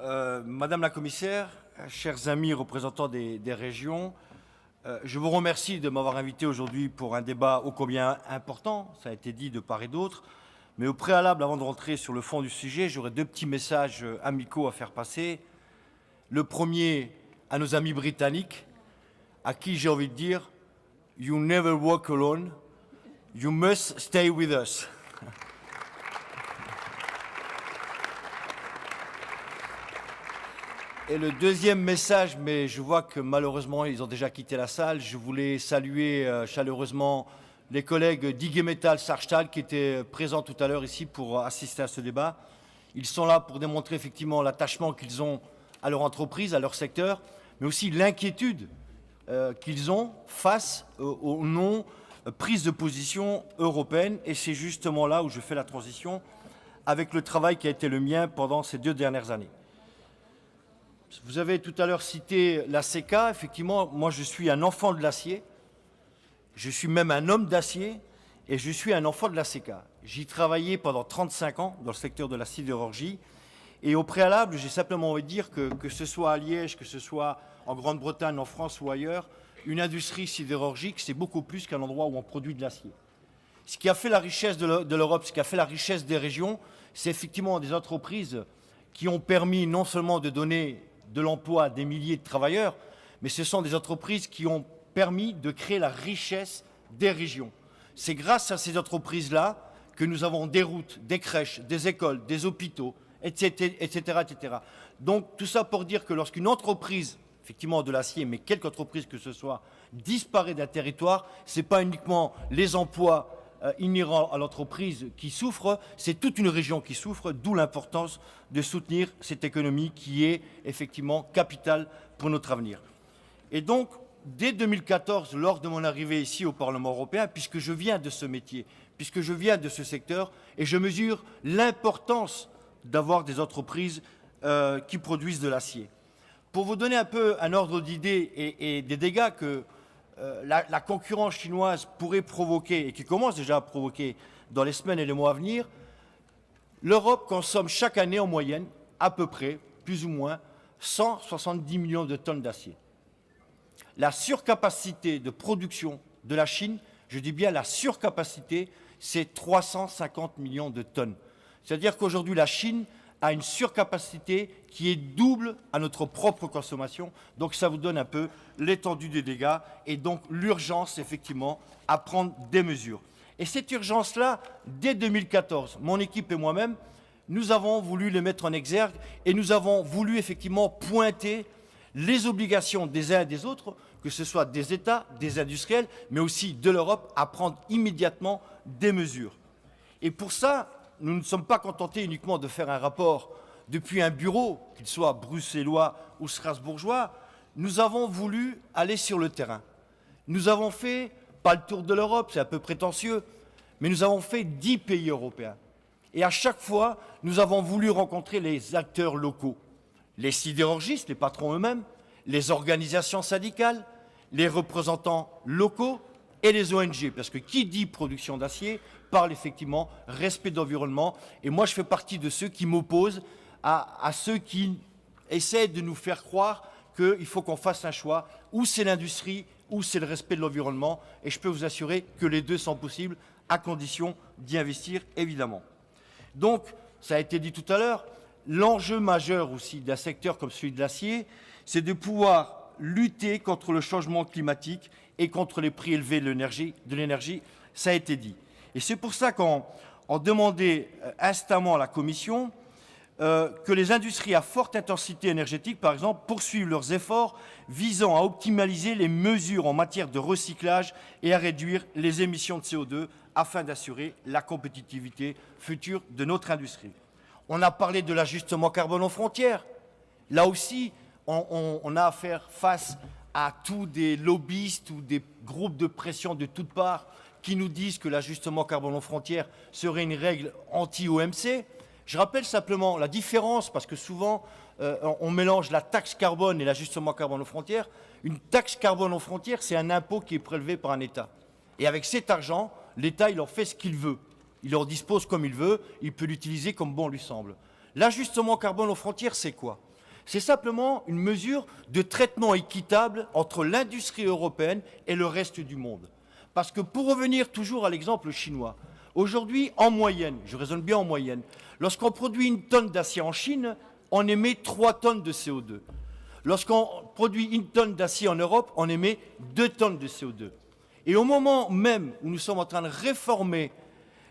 Madame la Commissaire, chers amis représentants des régions, je vous remercie de m'avoir invité aujourd'hui pour un débat ô combien important, ça a été dit de part et d'autre. Mais au préalable, avant de rentrer sur le fond du sujet, j'aurais deux petits messages amicaux à faire passer. Le premier, à nos amis britanniques, à qui j'ai envie de dire « You never walk alone, you must stay with us ». Et le deuxième message, mais je vois que malheureusement ils ont déjà quitté la salle, je voulais saluer chaleureusement les collègues d'IG Metall Sarstahl qui étaient présents tout à l'heure ici pour assister à ce débat. Ils sont là pour démontrer effectivement l'attachement qu'ils ont à leur entreprise, à leur secteur, mais aussi l'inquiétude qu'ils ont face aux non-prises de position européennes. Et c'est justement là où je fais la transition avec le travail qui a été le mien pendant ces 2 dernières années. Vous avez tout à l'heure cité la CECA. Effectivement, moi je suis un enfant de l'acier, je suis même un homme d'acier et je suis un enfant de la CECA. J'y travaillais pendant 35 ans dans le secteur de la sidérurgie et au préalable, j'ai simplement envie de dire que ce soit à Liège, que ce soit en Grande-Bretagne, en France ou ailleurs, une industrie sidérurgique, c'est beaucoup plus qu'un endroit où on produit de l'acier. Ce qui a fait la richesse de l'Europe, ce qui a fait la richesse des régions, c'est effectivement des entreprises qui ont permis non seulement de donner de l'emploi à des milliers de travailleurs, mais ce sont des entreprises qui ont permis de créer la richesse des régions. C'est grâce à ces entreprises-là que nous avons des routes, des crèches, des écoles, des hôpitaux, etc., etc. Donc tout ça pour dire que lorsqu'une entreprise, effectivement de l'acier, mais quelque entreprise que ce soit, disparaît d'un territoire, ce n'est pas uniquement les emplois inhérents à l'entreprise qui souffrent, c'est toute une région qui souffre, d'où l'importance de soutenir cette économie qui est effectivement capitale pour notre avenir. Et donc, dès 2014, lors de mon arrivée ici au Parlement européen, puisque je viens de ce métier, puisque je viens de ce secteur, et je mesure l'importance d'avoir des entreprises qui produisent de l'acier. Pour vous donner un peu un ordre d'idée et des dégâts que la concurrence chinoise pourrait provoquer, et qui commence déjà à provoquer dans les semaines et les mois à venir, l'Europe consomme chaque année en moyenne, à peu près, plus ou moins, 170 millions de tonnes d'acier. La surcapacité de production de la Chine, je dis bien la surcapacité, c'est 350 millions de tonnes. C'est-à-dire qu'aujourd'hui, la Chine a une surcapacité qui est double à notre propre consommation. Donc ça vous donne un peu l'étendue des dégâts et donc l'urgence, effectivement, à prendre des mesures. Et cette urgence-là, dès 2014, mon équipe et moi-même, nous avons voulu les mettre en exergue et nous avons voulu effectivement pointer les obligations des uns et des autres, que ce soit des États, des industriels, mais aussi de l'Europe, à prendre immédiatement des mesures. Et pour ça, nous ne sommes pas contentés uniquement de faire un rapport depuis un bureau, qu'il soit bruxellois ou strasbourgeois. Nous avons voulu aller sur le terrain. Nous avons fait, pas le tour de l'Europe, c'est un peu prétentieux, mais nous avons fait 10 pays européens. Et à chaque fois, nous avons voulu rencontrer les acteurs locaux, les sidérurgistes, les patrons eux-mêmes, les organisations syndicales, les représentants locaux et les ONG, parce que qui dit production d'acier parle effectivement respect de l'environnement. Et moi, je fais partie de ceux qui m'opposent à ceux qui essaient de nous faire croire qu'il faut qu'on fasse un choix, ou c'est l'industrie, ou c'est le respect de l'environnement. Et je peux vous assurer que les deux sont possibles, à condition d'y investir, évidemment. Donc, ça a été dit tout à l'heure, l'enjeu majeur aussi d'un secteur comme celui de l'acier, c'est de pouvoir lutter contre le changement climatique et contre les prix élevés de l'énergie, ça a été dit. Et c'est pour ça qu'on demandait instamment à la Commission que les industries à forte intensité énergétique, par exemple, poursuivent leurs efforts visant à optimaliser les mesures en matière de recyclage et à réduire les émissions de CO2 afin d'assurer la compétitivité future de notre industrie. On a parlé de l'ajustement carbone aux frontières. Là aussi, on a à faire face à tous des lobbyistes ou des groupes de pression de toutes parts qui nous disent que l'ajustement carbone aux frontières serait une règle anti-OMC. Je rappelle simplement la différence, parce que souvent on mélange la taxe carbone et l'ajustement carbone aux frontières. Une taxe carbone aux frontières, c'est un impôt qui est prélevé par un État. Et avec cet argent, l'État, il en fait ce qu'il veut. Il en dispose comme il veut, il peut l'utiliser comme bon lui semble. L'ajustement carbone aux frontières, c'est quoi? C'est simplement une mesure de traitement équitable entre l'industrie européenne et le reste du monde. Parce que pour revenir toujours à l'exemple chinois, aujourd'hui, en moyenne, je raisonne bien en moyenne, lorsqu'on produit une tonne d'acier en Chine, on émet 3 tonnes de CO2. Lorsqu'on produit une tonne d'acier en Europe, on émet 2 tonnes de CO2. Et au moment même où nous sommes en train de réformer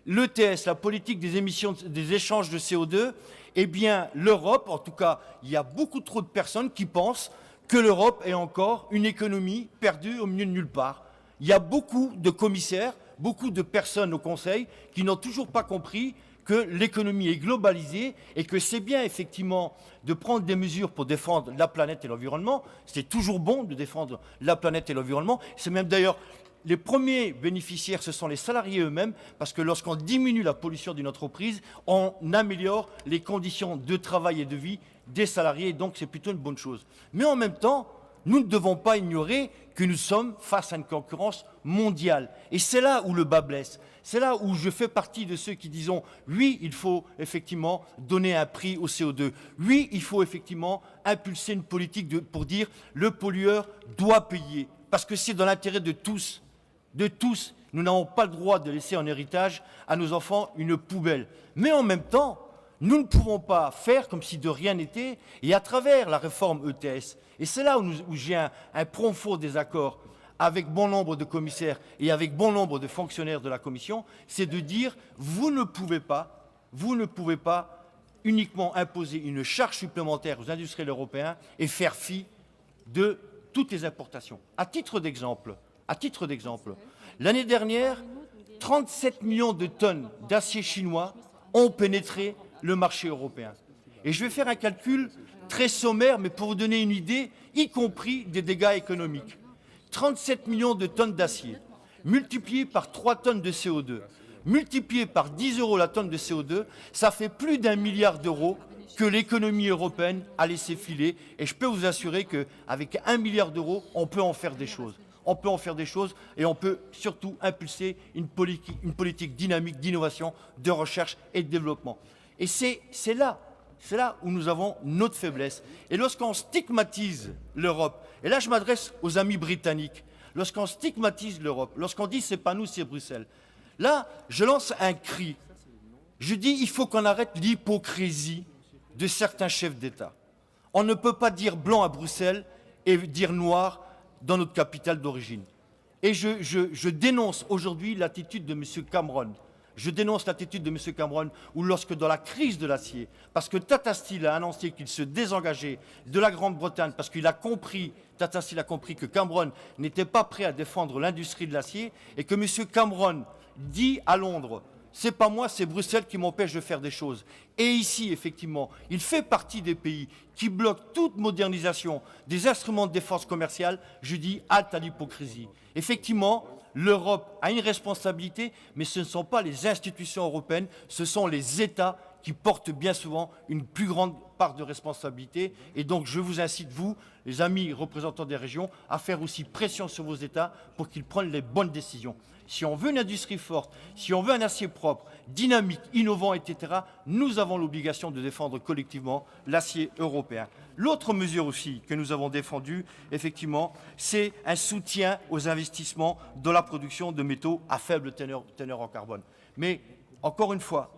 l'ETS, la politique des émissions, des échanges de CO2, eh bien l'Europe, en tout cas, il y a beaucoup trop de personnes qui pensent que l'Europe est encore une économie perdue au milieu de nulle part. Il y a beaucoup de commissaires, beaucoup de personnes au Conseil qui n'ont toujours pas compris que l'économie est globalisée et que c'est bien effectivement de prendre des mesures pour défendre la planète et l'environnement. C'est toujours bon de défendre la planète et l'environnement. C'est même d'ailleurs les premiers bénéficiaires, ce sont les salariés eux-mêmes, parce que lorsqu'on diminue la pollution d'une entreprise, on améliore les conditions de travail et de vie des salariés, et donc c'est plutôt une bonne chose. Mais en même temps, nous ne devons pas ignorer que nous sommes face à une concurrence mondiale. Et c'est là où le bât blesse. C'est là où je fais partie de ceux qui disent oui, il faut effectivement donner un prix au CO2. Oui, il faut effectivement impulser une politique pour dire le pollueur doit payer. Parce que c'est dans l'intérêt de tous. De tous. Nous n'avons pas le droit de laisser en héritage à nos enfants une poubelle. Mais en même temps, nous ne pouvons pas faire comme si de rien n'était, et à travers la réforme ETS, et c'est là où j'ai un profond désaccord avec bon nombre de commissaires et avec bon nombre de fonctionnaires de la Commission, c'est de dire vous ne pouvez pas uniquement imposer une charge supplémentaire aux industriels européens et faire fi de toutes les importations. À titre d'exemple, l'année dernière, 37 millions de tonnes d'acier chinois ont pénétré le marché européen. Et je vais faire un calcul très sommaire, mais pour vous donner une idée, y compris des dégâts économiques. 37 millions de tonnes d'acier, multiplié par 3 tonnes de CO2, multiplié par 10 € la tonne de CO2, ça fait plus d'1 milliard d'euros que l'économie européenne a laissé filer. Et je peux vous assurer qu'avec 1 milliard d'euros, on peut en faire des choses. On peut en faire des choses et on peut surtout impulser une politique dynamique d'innovation, de recherche et de développement. Et c'est là où nous avons notre faiblesse. Et lorsqu'on stigmatise l'Europe, et là je m'adresse aux amis britanniques, lorsqu'on stigmatise l'Europe, lorsqu'on dit c'est pas nous, c'est Bruxelles, là je lance un cri. Je dis il faut qu'on arrête l'hypocrisie de certains chefs d'État. On ne peut pas dire blanc à Bruxelles et dire noir dans notre capitale d'origine. Et je dénonce aujourd'hui l'attitude de M. Cameron. Je dénonce l'attitude de M. Cameron où lorsque dans la crise de l'acier, parce que Tata Steel a annoncé qu'il se désengageait de la Grande-Bretagne, parce qu'il a compris, Tata Steel a compris que Cameron n'était pas prêt à défendre l'industrie de l'acier et que M. Cameron dit à Londres c'est pas moi, c'est Bruxelles qui m'empêche de faire des choses. Et ici, effectivement, il fait partie des pays qui bloquent toute modernisation des instruments de défense commerciale. Je dis halte à l'hypocrisie. Effectivement, l'Europe a une responsabilité, mais ce ne sont pas les institutions européennes, ce sont les États qui portent bien souvent une plus grande part de responsabilité. Et donc, je vous incite, vous, les amis représentants des régions, à faire aussi pression sur vos États pour qu'ils prennent les bonnes décisions. Si on veut une industrie forte, si on veut un acier propre, dynamique, innovant, etc., nous avons l'obligation de défendre collectivement l'acier européen. L'autre mesure aussi que nous avons défendue, effectivement, c'est un soutien aux investissements dans la production de métaux à faible teneur en carbone. Mais, encore une fois,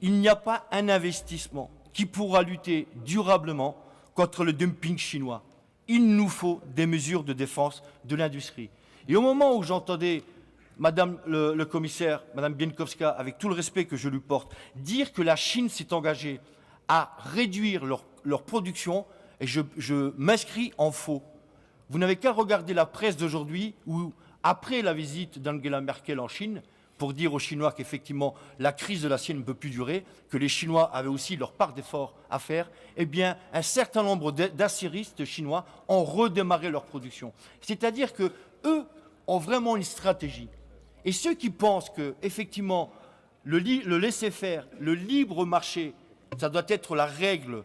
il n'y a pas un investissement qui pourra lutter durablement contre le dumping chinois. Il nous faut des mesures de défense de l'industrie. Et au moment où j'entendais Madame le commissaire, Madame Bieńkowska, avec tout le respect que je lui porte, dire que la Chine s'est engagée à réduire leur production, et je m'inscris en faux. Vous n'avez qu'à regarder la presse d'aujourd'hui où, après la visite d'Angela Merkel en Chine, pour dire aux Chinois qu'effectivement la crise de l'acier ne peut plus durer, que les Chinois avaient aussi leur part d'effort à faire, eh bien un certain nombre d'aciéristes chinois ont redémarré leur production. C'est-à-dire qu'eux ont vraiment une stratégie. Et ceux qui pensent que, effectivement, le laisser-faire, le libre marché, ça doit être la règle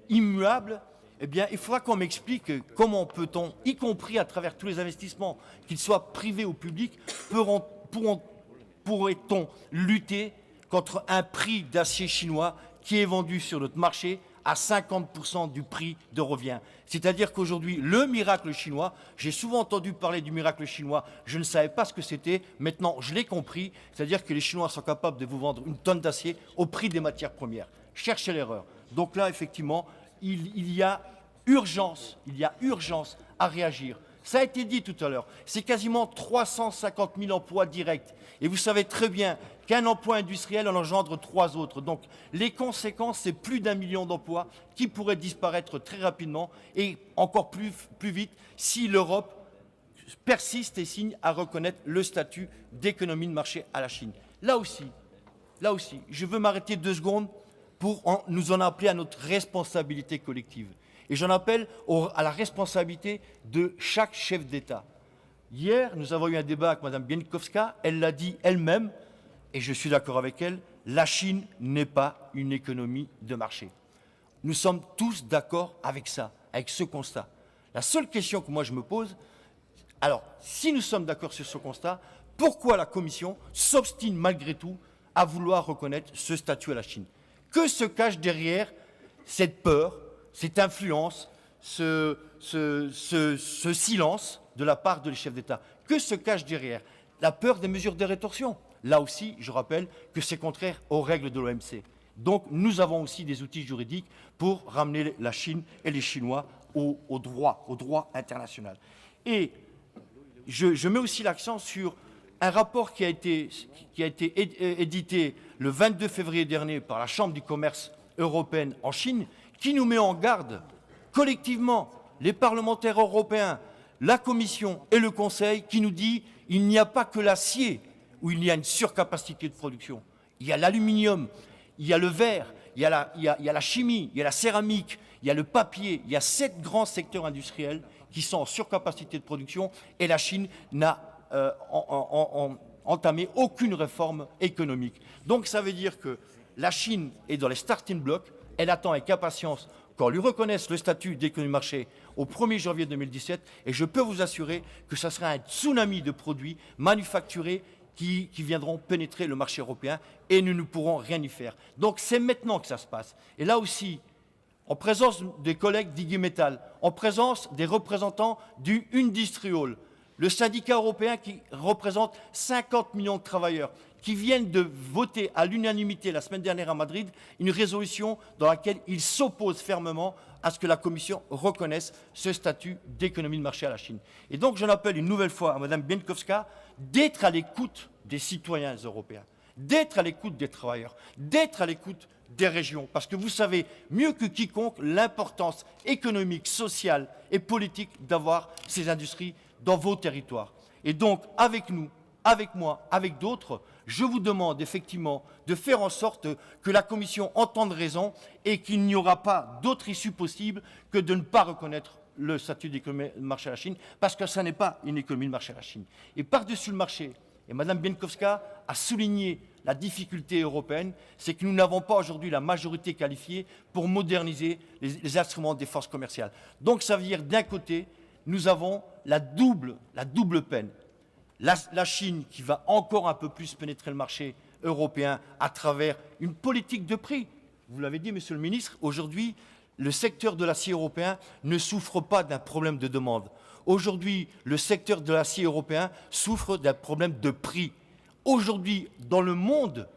immuable, eh bien, il faudra qu'on m'explique comment peut-on, y compris à travers tous les investissements, qu'ils soient privés ou publics, pourrait-on lutter contre un prix d'acier chinois qui est vendu sur notre marché à 50% du prix de revient. C'est-à-dire qu'aujourd'hui, le miracle chinois, j'ai souvent entendu parler du miracle chinois, je ne savais pas ce que c'était, maintenant je l'ai compris, c'est-à-dire que les Chinois sont capables de vous vendre une tonne d'acier au prix des matières premières. Cherchez l'erreur. Donc là, effectivement, il y a urgence à réagir. Ça a été dit tout à l'heure, c'est quasiment 350 000 emplois directs. Et vous savez très bien qu'un emploi industriel en engendre 3 autres. Donc les conséquences, c'est plus d'1 million d'emplois qui pourraient disparaître très rapidement et encore plus vite si l'Europe persiste et signe à reconnaître le statut d'économie de marché à la Chine. Là aussi, je veux m'arrêter 2 secondes pour nous en appeler à notre responsabilité collective. Et j'en appelle à la responsabilité de chaque chef d'État. Hier, nous avons eu un débat avec Mme Bieńkowska, elle l'a dit elle-même, et je suis d'accord avec elle, la Chine n'est pas une économie de marché. Nous sommes tous d'accord avec ça, avec ce constat. La seule question que moi je me pose, alors, si nous sommes d'accord sur ce constat, pourquoi la Commission s'obstine malgré tout à vouloir reconnaître ce statut à la Chine? Que se cache derrière cette peur, cette influence, ce silence de la part de chefs d'État? Que se cache derrière? La peur des mesures de rétorsion. Là aussi, je rappelle que c'est contraire aux règles de l'OMC. Donc, nous avons aussi des outils juridiques pour ramener la Chine et les Chinois au droit international. Et je mets aussi l'accent sur un rapport qui a été édité le 22 février dernier par la Chambre du commerce européenne en Chine, qui nous met en garde collectivement, les parlementaires européens, la Commission et le Conseil, qui nous dit qu'il n'y a pas que l'acier où il y a une surcapacité de production. Il y a l'aluminium, il y a le verre, il y a la chimie, il y a la céramique, il y a le papier, il y a 7 grands secteurs industriels qui sont en surcapacité de production et la Chine n'a entamé aucune réforme économique. Donc ça veut dire que la Chine est dans les starting blocks, elle attend avec impatience qu'on lui reconnaisse le statut d'économie de marché au 1er janvier 2017 et je peux vous assurer que ça sera un tsunami de produits manufacturés qui viendront pénétrer le marché européen et nous ne pourrons rien y faire. Donc c'est maintenant que ça se passe. Et là aussi, en présence des collègues d'IG Metall, en présence des représentants du Industrial, le syndicat européen qui représente 50 millions de travailleurs, qui viennent de voter à l'unanimité la semaine dernière à Madrid une résolution dans laquelle ils s'opposent fermement à ce que la Commission reconnaisse ce statut d'économie de marché à la Chine. Et donc j'en appelle une nouvelle fois à Mme Bieńkowska d'être à l'écoute des citoyens européens, d'être à l'écoute des travailleurs, d'être à l'écoute des régions, parce que vous savez mieux que quiconque l'importance économique, sociale et politique d'avoir ces industries dans vos territoires. Et donc, avec nous, avec moi, avec d'autres, je vous demande effectivement de faire en sorte que la Commission entende raison et qu'il n'y aura pas d'autre issue possible que de ne pas reconnaître le statut d'économie de marché à la Chine, parce que ça n'est pas une économie de marché à la Chine. Et par-dessus le marché, et Mme Bieńkowska a souligné la difficulté européenne, c'est que nous n'avons pas aujourd'hui la majorité qualifiée pour moderniser les instruments des forces commerciales. Donc ça veut dire d'un côté, nous avons la double peine. La Chine qui va encore un peu plus pénétrer le marché européen à travers une politique de prix. Vous l'avez dit, Monsieur le Ministre, aujourd'hui, le secteur de l'acier européen ne souffre pas d'un problème de demande. Aujourd'hui, le secteur de l'acier européen souffre d'un problème de prix. Aujourd'hui, dans le monde,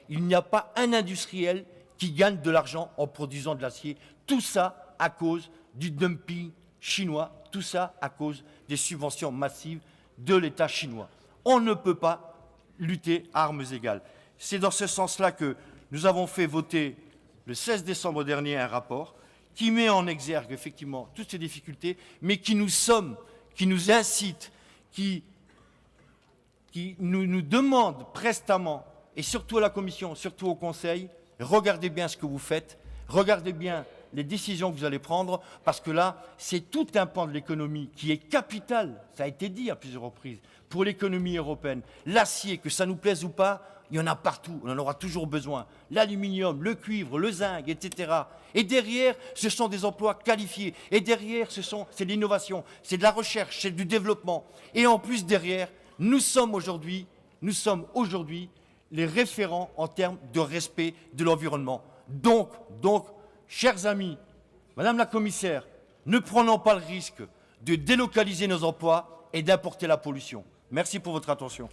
il n'y a pas un industriel qui gagne de l'argent en produisant de l'acier. Tout ça à cause du dumping chinois, tout ça à cause des subventions massives de l'État chinois. On ne peut pas lutter à armes égales. C'est dans ce sens-là que nous avons fait voter le 16 décembre dernier un rapport qui met en exergue effectivement toutes ces difficultés, mais qui nous incite, qui nous demande prestamment, et surtout à la Commission, surtout au Conseil, regardez bien ce que vous faites, regardez bien les décisions que vous allez prendre, parce que là, c'est tout un pan de l'économie qui est capital, ça a été dit à plusieurs reprises, pour l'économie européenne. L'acier, que ça nous plaise ou pas, il y en a partout, on en aura toujours besoin. L'aluminium, le cuivre, le zinc, etc. Et derrière, ce sont des emplois qualifiés. Et derrière, c'est de l'innovation, c'est de la recherche, c'est du développement. Et en plus, derrière, nous sommes aujourd'hui les référents en termes de respect de l'environnement. Donc, chers amis, Madame la Commissaire, ne prenons pas le risque de délocaliser nos emplois et d'importer la pollution. Merci pour votre attention.